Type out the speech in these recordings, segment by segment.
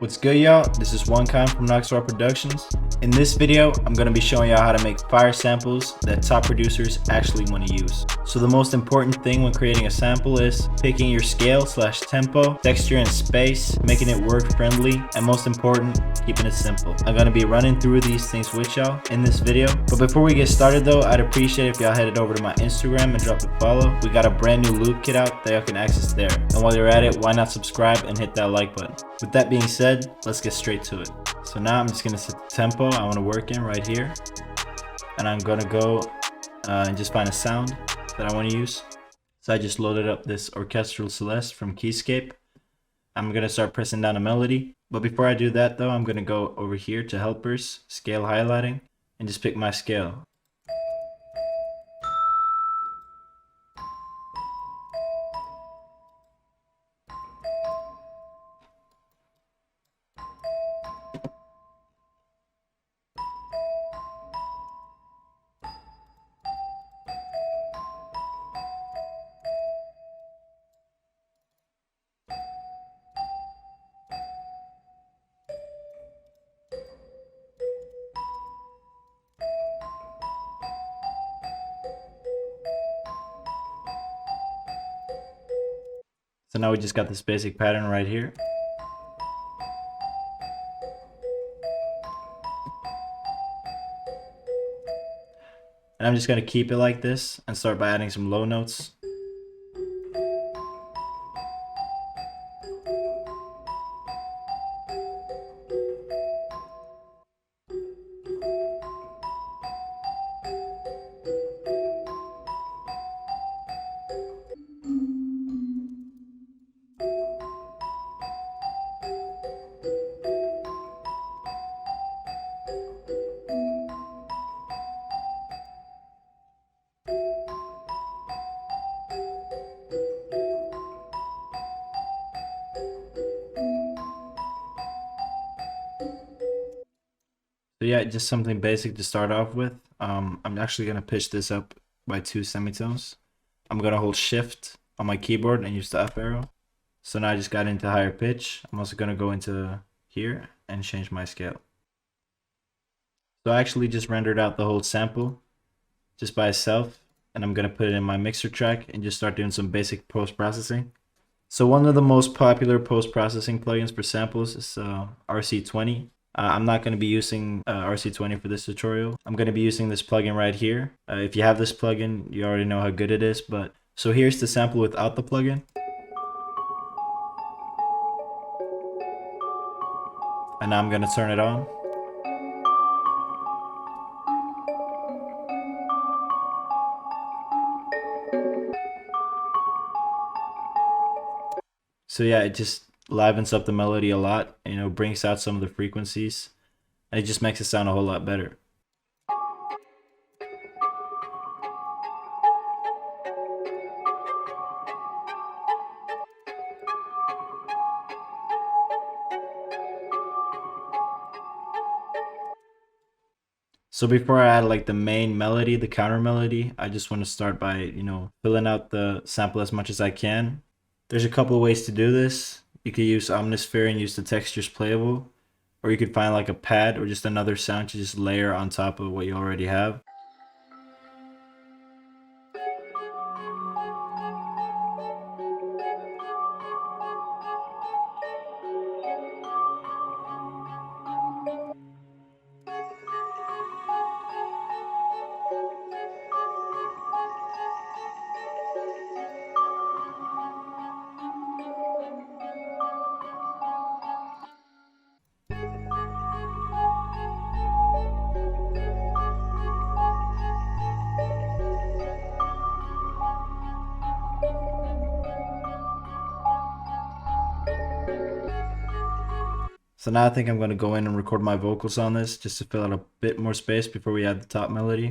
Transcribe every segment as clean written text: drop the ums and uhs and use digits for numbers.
What's good, y'all? This is Onekind from KNOCKSQUAD Productions. In this video, I'm going to be showing y'all how to make fire samples that top producers actually want to use. So the most important thing when creating a sample is picking your scale/tempo, texture and space, making it word friendly, and most important, keeping it simple. I'm going to be running through these things with y'all in this video. But before we get started though, I'd appreciate if y'all headed over to my Instagram and dropped a follow. We got a brand new loop kit out that y'all can access there. And while you're at it, why not subscribe and hit that like button. With that being said, let's get straight to it. So now I'm just going to set the tempo I want to work in right here. And I'm going to go and just find a sound that I want to use. So I just loaded up this Orchestral Celeste from Keyscape. I'm going to start pressing down a melody. But before I do that though, I'm going to go over here to Helpers, Scale Highlighting, and just pick my scale. So now we just got this basic pattern right here. And I'm just going to keep it like this and start by adding some low notes. So yeah, just something basic to start off with. I'm actually going to pitch this up by 2 semitones. I'm going to hold shift on my keyboard and use the up arrow. So now I just got into higher pitch. I'm also going to go into here and change my scale. So I actually just rendered out the whole sample just by itself. And I'm going to put it in my mixer track and just start doing some basic post-processing. So one of the most popular post-processing plugins for samples is RC20. I'm not going to be using RC20 for this tutorial. I'm going to be using this plugin right here. If you have this plugin, you already know how good it is. But so here's the sample without the plugin. And now I'm going to turn it on. So yeah, it just livens up the melody a lot, you know, brings out some of the frequencies, and it just makes it sound a whole lot better. So before I add like the main melody, the counter melody, I just want to start by, you know, filling out the sample as much as I can. There's a couple of ways to do this. You could use Omnisphere and use the textures playable, or you could find like a pad or just another sound to just layer on top of what you already have. So now I think I'm going to go in and record my vocals on this just to fill out a bit more space before we add the top melody.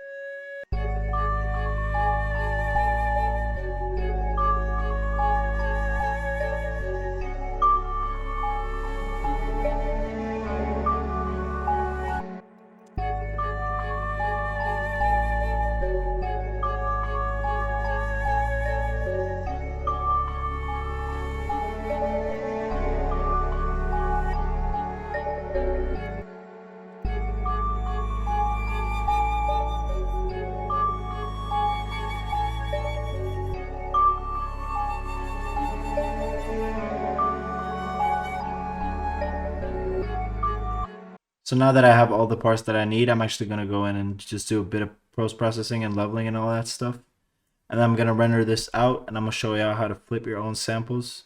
So now that I have all the parts that I need, I'm actually going to go in and just do a bit of post-processing and leveling and all that stuff. And then I'm going to render this out, and I'm going to show you how to flip your own samples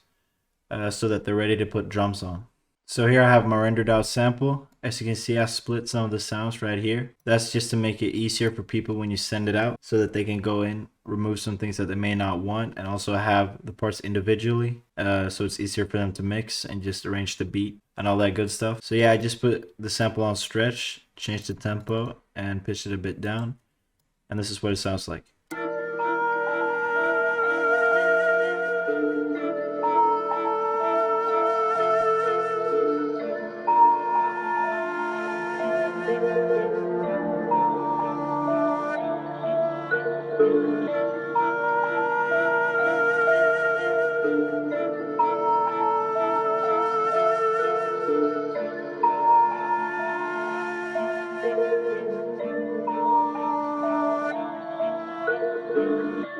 so that they're ready to put drums on. So here I have my rendered out sample. As you can see, I split some of the sounds right here. That's just to make it easier for people when you send it out so that they can go in, remove some things that they may not want, and also have the parts individually so it's easier for them to mix and just arrange the beat and all that good stuff. So yeah, I just put the sample on stretch, changed the tempo, and pitched it a bit down. And this is what it sounds like.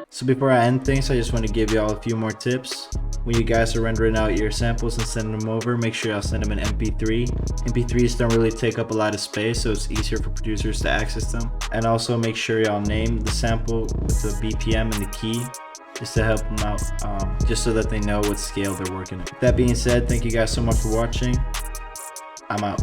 So before I end things, I just want to give y'all a few more tips. When you guys are rendering out your samples and sending them over, make sure y'all send them in MP3. MP3s don't really take up a lot of space, so it's easier for producers to access them. And also make sure y'all name the sample with the BPM and the key, just to help them out, just so that they know what scale they're working at. With that being said, thank you guys so much for watching. I'm out.